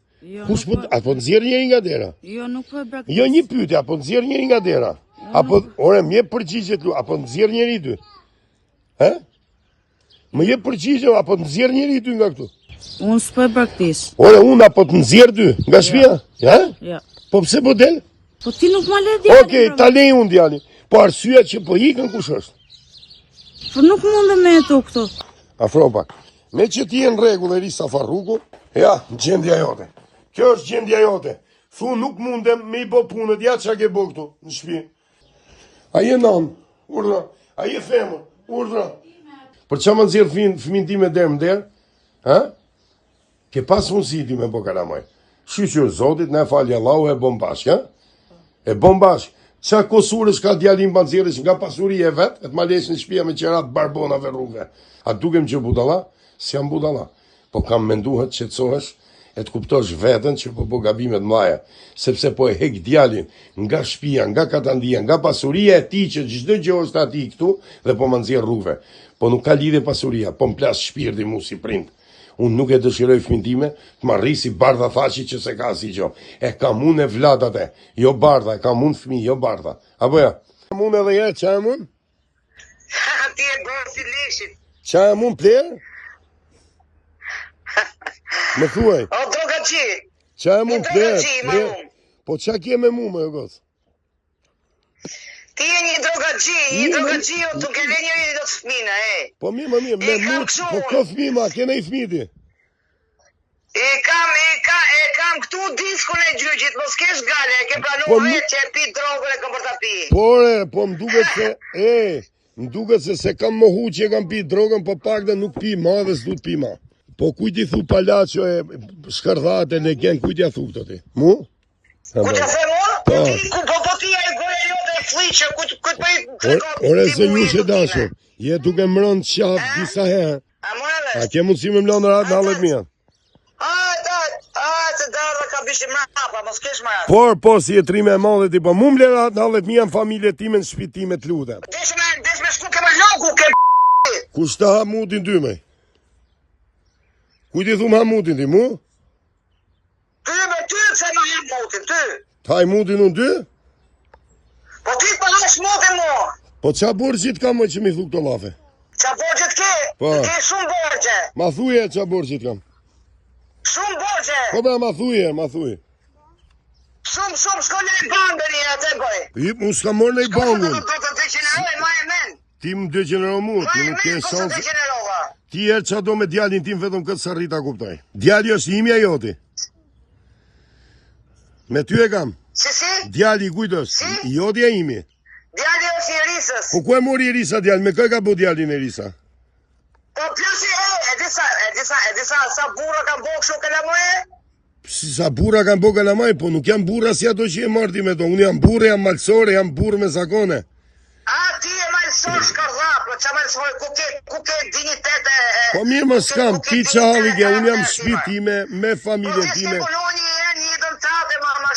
Speaker 3: Kush po, apo nxjerr njëri nga dera?
Speaker 1: Jo, nuk po e braktis.
Speaker 3: Jo një pyetje, apo nxjerr njëri nga dera? Apo, ore, më jep përgjigje tu, apo nxjerr njëri ty? He? Më jep përgjigje, apo nxjerr njëri ty nga këtu?
Speaker 1: Unë s'po e braktis.
Speaker 3: Ore, unë apo të nxjerr ty nga shtëpia? Ja?
Speaker 1: Jo.
Speaker 3: Po pse po del?
Speaker 1: Po ti nuk ma le djalin.
Speaker 3: Okej, ta lej unë djalin. Po arsyeja që po ikën kush është?
Speaker 1: Po nuk mundem me jetu këtu.
Speaker 3: Afro pak. Me që ti e në rregull Erisa Farruku, ja, gjendja jote. Kjo është gjendja jote. Thu nuk mundem me i bo punët, ja që ke bo këtu, në shpi. A je non, urdhra. A je femër, urdhra. Për që më nëzirë fëmin ti me derë më derë? Ha? Ke pas mundësi ti me bo karamaj. Shqyqër zotit, ne falja Allahu e bom bashkë, ja? E bom bashkë. Qa kosurës ka djalim banzirës nga pasuri e vetë, e të malesh në shpia me qerat barbonave rrugve. A dukem që budala? Si jam budala. Po kam menduhet që të sohesh, e të kuptosh vetën që po gabimet mlaja. Sepse po e hek djalin nga shpia, nga katandia, nga pasuria e ti që gjithë gjë është ati këtu dhe po më nxjerr rrugve. Po nuk ka lidhe pasuria, po më plas shpirti mu si prind. Unë nuk e dëshiroj fëmin time të më rrisi bardha fashi që se ka si gjo. E kam unë e vlatate, jo bardha, e kam unë fëmi, jo bardha. Apo ja? Kam unë edhe ja, qa e mund?
Speaker 6: Ti e bërë si lishit.
Speaker 3: Qa e mund plerë? Më thuaj.
Speaker 6: O drogaxhi.
Speaker 3: Qa e mund të
Speaker 6: drogaxhi,
Speaker 3: Po qa ke me mu, me gos?
Speaker 6: Ti je një drogaxhi, o të kele njëri do të fëmina, e.
Speaker 3: Po mirë, me mu, po ka fëmima, kene i fëmiti.
Speaker 6: E kam këtu diskun e gjyqit, mos kesh gale, e ke
Speaker 3: Po,
Speaker 6: planuar që e pi drogën e kam për ta pi.
Speaker 3: Po më duket se kam mohu që e kam pi drogën, po pak dhe nuk pi ma dhe s'du të pi ma. Po kujti thu palacio e shkardhate në gen, kujti a thu këto ti? Mu?
Speaker 6: Ku t'ja the mu? Po ti e goja jote e fliqë, ku t'po i trekon?
Speaker 3: Ore se ju që dashur, je duke më rënë qafë disa herë. A ke mundësi me mlonë ratë në hallet mija?
Speaker 6: Se darë ka bishim rapa, mos kesh marrë.
Speaker 3: Po, si e trime e madhe ti, po mu më lera në hallet mija në familje time në shpitime të lutem.
Speaker 6: Desh me shku ke më loku, ke
Speaker 3: Kush ta hamutin ty me? Kujti thumë hamutin ti, mu?
Speaker 6: Ty, se ma hamutin, ty.
Speaker 3: Ta hamutin unë ty?
Speaker 6: Po ti pa hash mutin mu.
Speaker 3: Po qa borgjit ka më që mi thu këto lafe?
Speaker 6: Qa borgjit ke?
Speaker 3: Po.
Speaker 6: Ke shumë borgje.
Speaker 3: Ma thuje qa borgjit kam.
Speaker 6: Shumë borgje.
Speaker 3: Po bra, ma thuje.
Speaker 6: Shumë, shkone i bandën i atë e bëj.
Speaker 3: Unë s'ka morë në i bangun.
Speaker 6: Do të degeneroj, ma e men.
Speaker 3: Ti më degenero mu,
Speaker 6: Ma
Speaker 3: ti
Speaker 6: e
Speaker 3: nuk ke
Speaker 6: men, po se
Speaker 3: shansë.
Speaker 6: degenerova.
Speaker 3: Ti e qa do me djalin tim vetëm këtë sa rrita kuptoj. Djali është imi a joti. Me ty e kam.
Speaker 6: Si?
Speaker 3: Djali kujt është?
Speaker 6: Si?
Speaker 3: Joti e imi.
Speaker 6: Djali është i Risës.
Speaker 3: Po ku e mori Risa djali? Me kë ka bu djalin e Risa?
Speaker 6: Po plusi e disa sa burra kanë bo kështu ke la moje?
Speaker 3: Si sa burra kanë bo kalamaj, po nuk jam burra si ato që e marti me to. Unë jam burre, jam malsore, jam burr me zakone.
Speaker 6: A ti e malsor shkardhap, qa malsor, ku ke dignitet e...
Speaker 3: Po mirë më s'kam, ti qa halli ke, unë jam shpitime, me familjen time.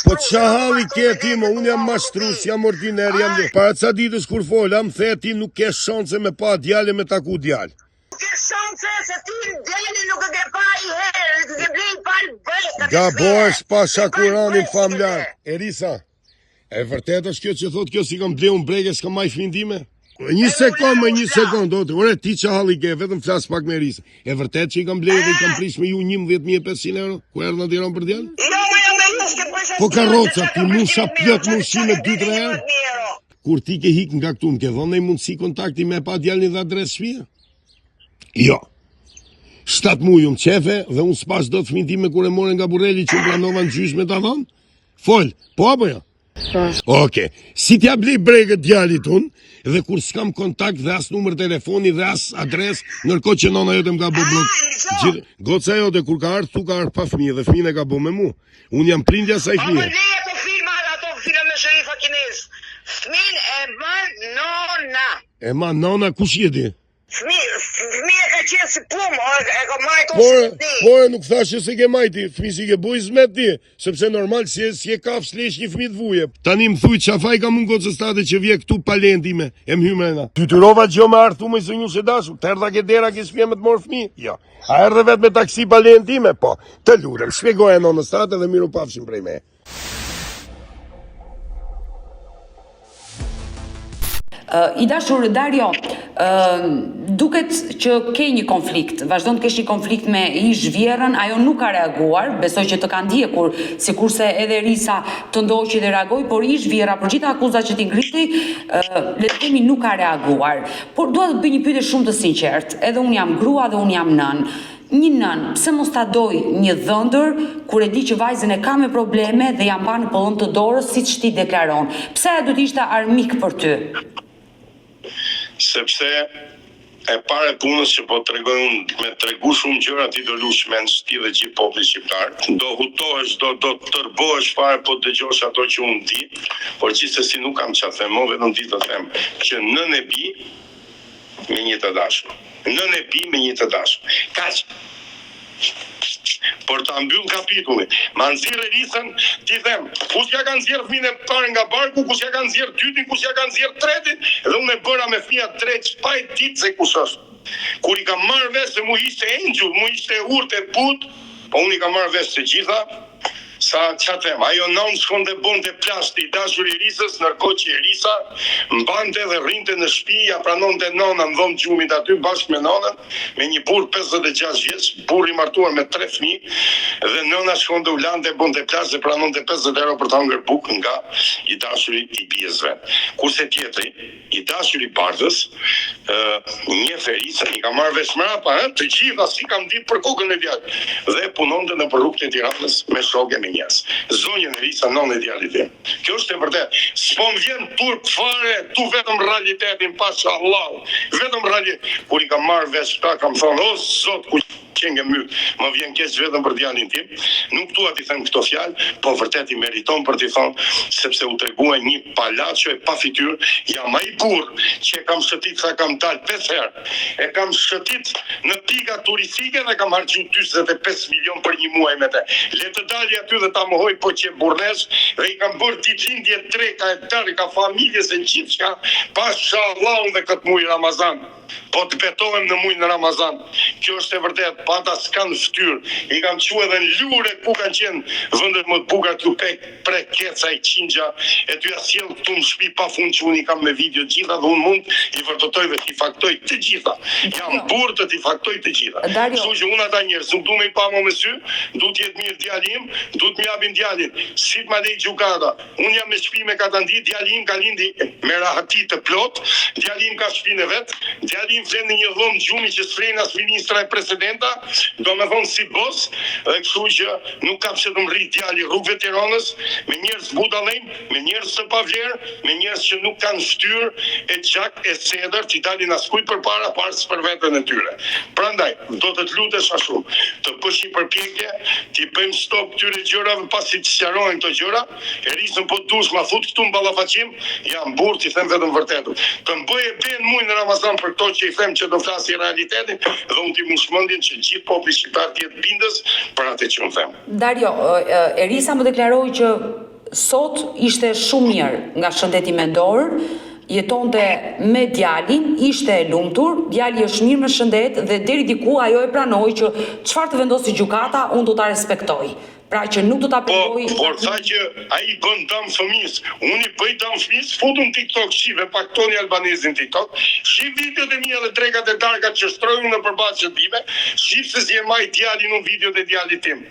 Speaker 3: Po qa halli ke ti më, unë jam mashtrus, jam ordiner, jam dhe. Para ca ditës kur folam, the ti nuk ke shanse me pa djale me taku djale.
Speaker 6: Nuk ke shanse se ti djali nuk e ke pa i herë, nuk e ke blej pa i bëjt.
Speaker 3: Gabosh pa shakuranin famlar. Erisa, e vërtet është kjo që thot kjo si kam blej unë breke s'ka maj fmin time? Një sekund, ore ti qa halli ke, vetëm flas pak me Erisa. E vërtet që i kam blej dhe i kam prish me ju 11.500 euro? Ku erë në tiran për djallë? Po karroca, ti musha plët më ushime 2-3 herë? Kur ti ke hik nga këtu, në ke dhënë e mundësi kontakti me pa djallin dhe adres shpia? Jo. 7 mujë më qefe dhe unë s'pas do të fmin time kur e more nga burreli që më pranova në gjysh me ta dhënë? Fol, po apo jo? Oke, si t'ja blej bregët djalit unë, dhe kur s'kam kontakt dhe as numër telefoni dhe as adres, nërko që nona jote më ka bo blok. Goca jote kur ka ardhë, thu ka ardhë pa fëmijë dhe fëmijën e ka bo me mu. Unë jam prindja sa i fëmijë.
Speaker 6: ato filma me Sherifa Kinez. Fëmin e man nona.
Speaker 3: E ma nona kush je ti?
Speaker 6: Fëmija ka qenë si pum, e ka majtë ose ti.
Speaker 3: Por nuk thashe se ke majti, fëmi si ke buj zmet ti, sepse normal si e kaf s'lesh një fëmi të vuje. Tani më thuj qafaj ka mund gocë state që vje këtu palentime, e më hymrena. Ty të rova gjo me arthu me zë një se dashu, të erdha ke dera ke shpje me të morë fëmi? Ja. A erdhe vet me taksi palentime? Po, të lutem, shpjegoj e në state dhe miru pafshim prej me.
Speaker 4: I dashur Dario, duket që ke një konflikt, vazhdon të kesh një konflikt me ish vjerën, ajo nuk ka reaguar, besoj që të ka ndjekur, sikurse edhe Risa të ndoqi dhe reagoi, por ish vjera për gjitha akuzat që ti ngriti, le të themi nuk ka reaguar. Por dua të bëj një pyetje shumë të sinqertë, edhe unë jam grua dhe unë jam nën. Një nën, pse mos ta doj një dhëndër kur e di që vajzën e ka me probleme dhe jam pa në pollën të dorës siç ti deklaron? Pse do të ishte armik për ty?
Speaker 2: Sepse e pare punës që po të regojnë me të regu shumë gjëra ti do lush me në shti dhe gjithë popli shqiptar, do hutohesh, do tërbohesh fare po të dëgjosh ato që unë di, por qiste si nuk kam që a themo, vetëm ti të them që nën e bi me një të dashur. Nën e bi me një të dashur. Kaq. Por ta mbyll kapitulli. Ma nxjerrë Risën, ti them, kush ja kanë nxjerrë fëmijën e parë nga barku, kush ja kanë nxjerrë dytin, kush ja kanë nxjerrë tretin, dhe unë e bëra me fëmia tret, pa e ditë se kush është. Kur i kam marrë vesh se mu ishte angel, mu ishte urtë e put, po unë i kam marrë vesh se gjitha, Sa që them, ajo non shkonde bonte plashti i dashur i Erisës, nërkohë që Erisa mbante dhe rrinte në shtëpi, ja pranonte nona në dhomë gjumit aty bashkë me nonën, me një burr 56 vjeç, burr i martuar me 3 fëmijë, dhe nona shkonde ulante bonte plazh dhe pranonte 50 euro për të hëngur bukë nga i dashuri i bijezve. Kurse tjetri, i dashuri i bardhës, një Erisa i ka marrë vesh mrapa, të gjitha si kam ditë për kokën e djalit, dhe punonte në rrugët e Tiranës me shokë me njerëz. Zonjën Erisa nonë e djalit tim. Kjo është e vërtet. S'po më vjen turp fare, tu vetëm realitetin pashallah. Vetëm realitet. Kur i kam marrë vesh ta kam thonë, o zot ku qenë myt, më vjen keq vetëm për djalin tim. Nuk dua t'i them këto fjalë, po vërtet i meriton për t'i thonë, sepse u tregua një palacio e pa fytyrë, jam ai burr që e kam shëtit sa kam dalë 5 herë. E kam shëtit në pika turistike dhe kam harxuar 45 milion për një muaj me te. Le të dalë aty dhe ta mohoj po që burrnesh dhe i kam bërë ditëlindje treka e darka familjes e gjithçka, pashallah dhe këtë muaj Ramazan. Po të betohem në muajin Ramazan. Kjo është e vërtet, pata s'kan fytyrë. I kam thue edhe në lure ku kanë qenë vendet më të bukura këtu prek keca i Qingja, e ty sjell këtu në shtëpi pafund që unë i kam me video të gjitha dhe unë mund i vërtetoj dhe t'i faktoj të gjitha. Jam burr të t'i faktoj të gjitha. Kështu që unë ata njerëz nuk duam i pa më me sy, duhet të jetë mirë djali im, duhet më japin djalin. Si të ma lej gjykata. Unë jam me shtëpi me katandit, djali im ka lindi me rahati të plot, djali im ka shtëpinë e vet, djali im flen në një dhomë gjumi që s'flen as ministra e presidenta, do me thonë si bos, dhe kështu që nuk ka pse të më rrit djali rrugëve të Tiranës, me njerëz budallëj, me njerëz të pavlerë, me njerëz që nuk kanë fytyrë e gjak e cedër, që dalin askujt përpara, parës për veten e tyre. Prandaj, do të lutesh a shumë, të bësh një përpjekje, t'i bëjmë stop këtyre gjërave pasi të sqarohen këto gjëra, Erisën po dush ma fut këtu në ballafaqim, jam burr, t'i them vetëm vërtetën. Të mbëje ben muaj në Ramazan për këto që i them që do flasi realitetin, dhe unë t'i mushmendin që gjithë populli shqiptar të jetë bindës për atë që unë them.
Speaker 4: Dario, Erisa më deklaroi që sot ishte shumë mirë nga shëndeti mendor, jetonte me djalin, ishte e lumtur, djali është mirë me shëndet dhe deri diku ajo e pranoi që çfarë të vendosi gjykata, unë do ta respektoj. Pra që nuk do ta pengoj.
Speaker 2: Por tha që ai bën dëm fëmijës. Unë i bëj dëm fëmijës, futu në TikTok, shive paktoni albanezin TikTok, shiv videot e mia dhe drekat e darkat që shtrojnë në përballë time, shiv se si e maj djalin në videot e djalit tim.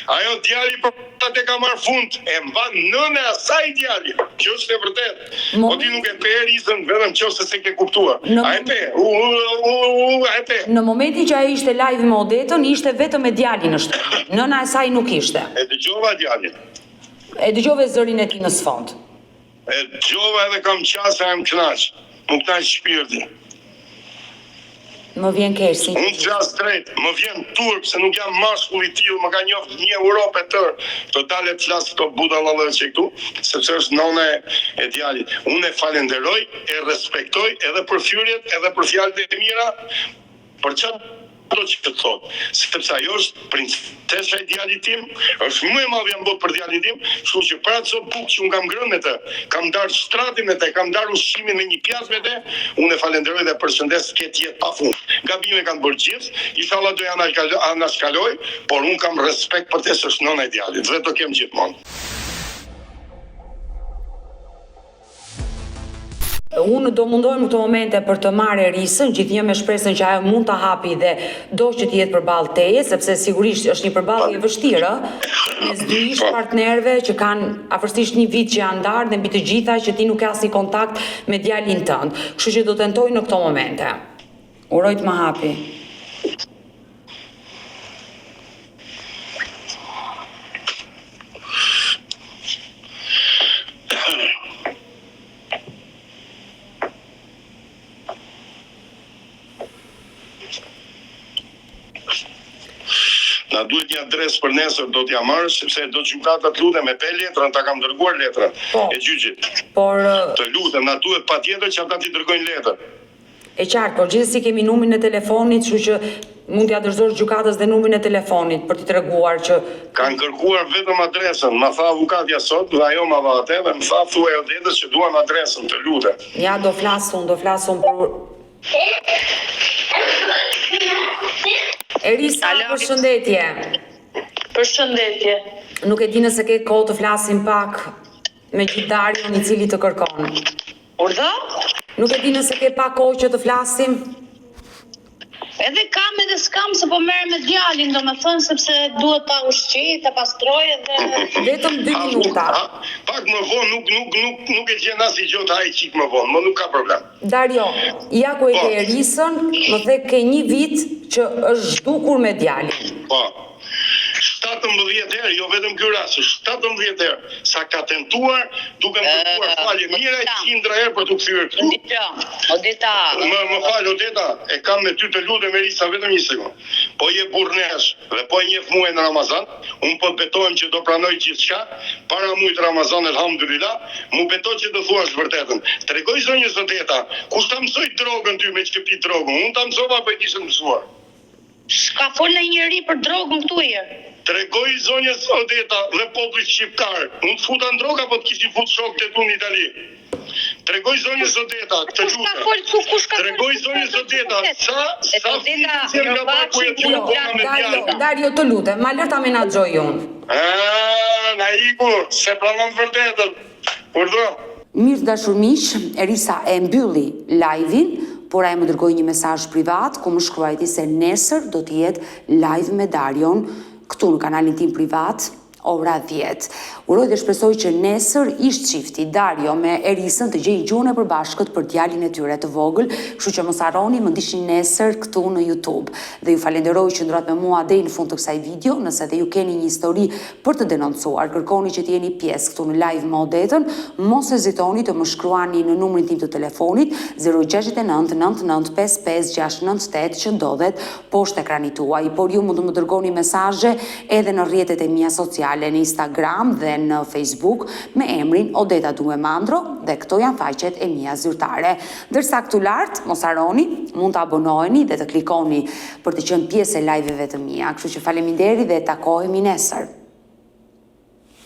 Speaker 2: Ajo djali për atë ka marrë fund, e mban nënë e asaj djali. Kjo është e vërtet. Po ti nuk e pe Erisën, vetëm nëse se ke kuptuar. A e pe? A e pe?
Speaker 4: Në momentin që ai ishte live me Odetën, ishte vetëm me djalin në shtëpi. Nëna e saj nuk ishte.
Speaker 2: E dëgjova djalin.
Speaker 4: E dëgjove zërin e tij në sfond.
Speaker 2: E dëgjova edhe kam qasë e më knaq. Më knaq shpirti.
Speaker 4: Më vjen keq si.
Speaker 2: Unë flas drejt, më vjen turp se nuk jam mashkull i tillë, më ka njoft një Europë e tërë. Të dalë të flas këto budallallë që këtu, sepse është nona e djalit. Unë e falenderoj, e respektoj edhe për fyrjet, edhe për fjalët e mira, për çfarë që të thot, sepse ajo është princesa e djalit tim, është më e madhe në botë për djalin tim, kështu që për atë bukë që unë kam ngrënë me të, kam darë shtratin me të, kam darë ushqimin me një pjasë me të, unë e falenderoj dhe përshëndes këtë jetë pafund. Gabime kanë bërë gjithë, inshallah do janë anashkaloj, por unë kam respekt për të, se është nëna e djalit, dhe do kem gjithmonë.
Speaker 4: Unë do mundohem në këto momente për të marrë Erisën, gjithnjë me shpresën që ajo mund ta hapi dhe do që të jetë përballë teje, sepse sigurisht është një përballje e vështirë mes dy ish partnerëve që kanë afërsisht një vit që janë ndarë dhe mbi të gjitha që ti nuk ke asnjë kontakt me djalin tënd. Kështu që do tentoj në këto momente. Uroj të më hapi.
Speaker 2: Na duhet një adresë për nesër, do t'ja marrë, sepse do gjykata të lutem me pe letrën, ta kam dërguar letrën e gjyqit.
Speaker 4: Por
Speaker 2: të lutem, na duhet patjetër që ata t'i dërgojnë letër.
Speaker 4: E qartë, por gjithsesi kemi numrin e telefonit, kështu që mund t'ja dorëzosh gjykatës dhe numrin e telefonit për t'i treguar që
Speaker 2: kanë kërkuar vetëm adresën, ma tha avukatja sot, dhe ajo ma dha atë, dhe më tha thuaj Odetës që duam adresën, të lutem.
Speaker 4: Ja, do flasun për Erisa, përshëndetje.
Speaker 5: Përshëndetje.
Speaker 4: Nuk e di nëse ke kohë të flasim pak me gjithë Darion i cili të kërkon.
Speaker 5: Urdhë?
Speaker 4: Nuk e di nëse ke pak kohë që të flasim.
Speaker 5: Edhe kam edhe s'kam se po merr me djalin, domethënë sepse duhet ta ushqej, ta pastroj edhe
Speaker 4: Vetëm 2 minuta.
Speaker 2: Pak më vonë nuk e gjen asnjë gjë të haj çik më vonë, më nuk ka problem.
Speaker 4: Dario, ja ku e ke Erisën, më the ke 1 vit që është zhdukur me djalin.
Speaker 2: Po. 17 herë, jo vetëm ky rast, 17 herë sa ka tentuar, duke më kërkuar falje mira 100 herë për të kthyer këtu.
Speaker 5: Odeta.
Speaker 2: Më fal Odeta, e kam me ty të lutem Erisa vetëm 1 sekond. Po je burrnesh dhe po e njeh muajin Ramazan, un po betohem që do pranoj gjithçka para muajit Ramazan elhamdulillah, mu betoj që do thuash vërtetën. Tregoj zonjës Odeta, kush ta mësoi drogën ty me çka pi drogën? Un ta mësova apo e kishe mësuar?
Speaker 5: S'ka fol në njëri për drogën këtu e.
Speaker 2: Tregoj zonjës Odeta dhe popullit shqiptar, unë të futa në drogë apo të kishin fut shokët e tu në Itali? Tregoj zonjës Odeta, të lutem. Tregoj zonjës Odeta, sa financier nga banku e ty në bona me djalin.
Speaker 4: Dario, të lutem, ma lër ta menaxhoj unë.
Speaker 2: Na iku, se pranon vërtetën. Urdhro.
Speaker 4: Mirë dashur miq, Erisa e mbylli live-in, por ai më dërgoi një mesazh privat ku më shkruajti se nesër do të jetë live me Darion këtu në kanalin tim privat, ora 10. Uroj dhe shpresoj që nesër ish çifti Dario me Erisën të gjejë gjuhën e përbashkët për djalin e tyre të vogël, kështu që mos harroni më ndiqni nesër këtu në YouTube. Dhe ju falenderoj që ndrohet me mua deri në fund të kësaj video, nëse edhe ju keni një histori për të denoncuar, kërkoni që të jeni pjesë këtu në live me Odetën, mos hezitoni të më shkruani në numrin tim të telefonit 069 9955 698 që ndodhet poshtë ekranit tuaj, por ju mund të më dërgoni mesazhe edhe në rrjetet e mia sociale në Instagram dhe në Facebook me emrin Odeta Duemandro dhe këto janë faqet e mia zyrtare. Ndërsa këtu lart, mos harroni, mund të abonoheni dhe të klikoni për të qenë pjesë e live-eve të mia. Kështu që faleminderit dhe takohemi nesër.